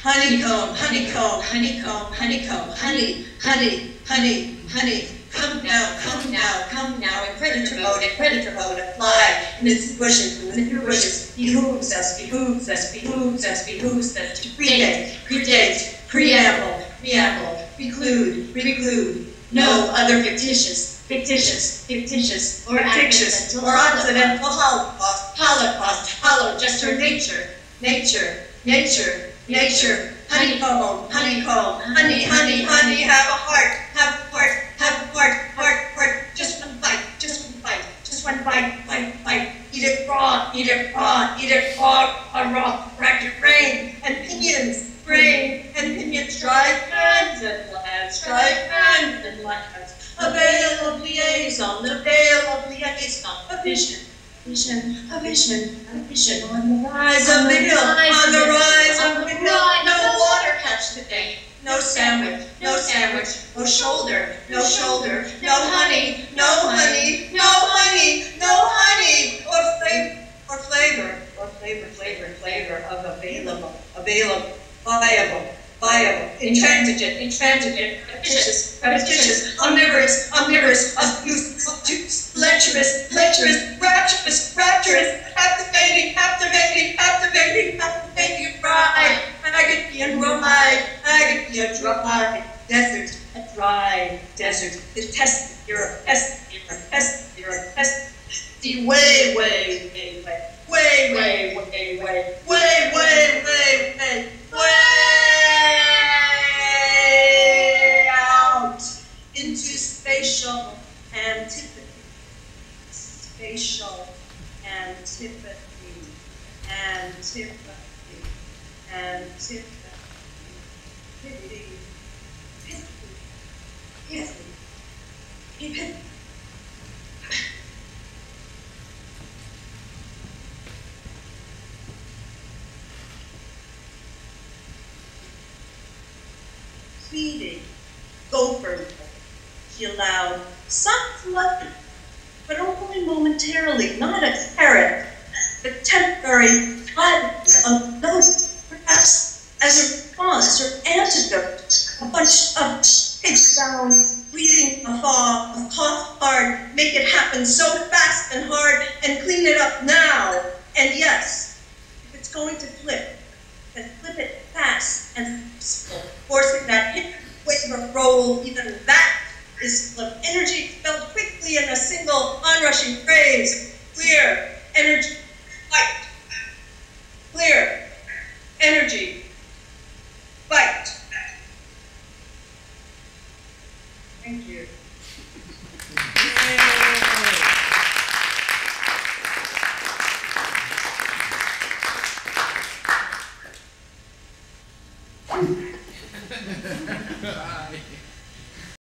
Honeycomb, honeycomb, honeycomb, honeycomb, honey, honey, honey, honey. Come now, come now, come now, in predator mode, a fly in its bushes, in the bushes, behooves us, behooves us, behooves us, behooves us to predate, predate, preamble, preamble, preclude, preclude, no other fictitious, fictitious, fictitious, or accidental, holocaust, holocaust, hollow, just her nature, nature, nature, nature, honeycomb, honeycomb, honey, honey, honey, have a heart, have a heart, have a heart, heart, heart, just one bite, just one bite, just one bite, bite, bite, eat it raw, eat it raw, eat it raw, raw, rack your brain and pinions, brain and pinions, dry hands and lands, dry hands and lands, a veil of liaison, a veil of liaison, a vision, vision, a vision, a vision on the rise of the hill, on the rise of the hill, no water catch today, no sandwich, no sandwich, no shoulder, no shoulder, no honey, no honey, no honey, no honey, or flavor, or flavor, flavor, flavor of available, available, viable, viable, intransigent, intransigent, repetitious, repetitious, omnivorous, omnivorous, obtuse, lecherous, lecherous, rapturous, rapturous, captivating, captivating, captivating, captivating, ride, Agapian ride, Agapian dry, desert, a dry desert, the test, you're a pest, you're a pest, you're a pest, the way, way, way, way, way, way, way, way, way, way, way, way, way out into spatial antipathy, spatial antipathy, antipathy, antipathy, pity, pity, pity, pity. Pleading, gopher, he allowed, some flutter, but only momentarily, not a carrot, the temporary gladness of those, perhaps as a response or antidote, a bunch of pig sounds, breathing a thaw, a cough hard, make it happen so fast and hard, and clean it up now. And yes, if it's going to flip, then flip it fast and forceful, forcing that hit wave of roll, even that is full of energy expelled quickly in a single onrushing phrase. Clear, energy, fight. Clear, energy, fight. Thank you.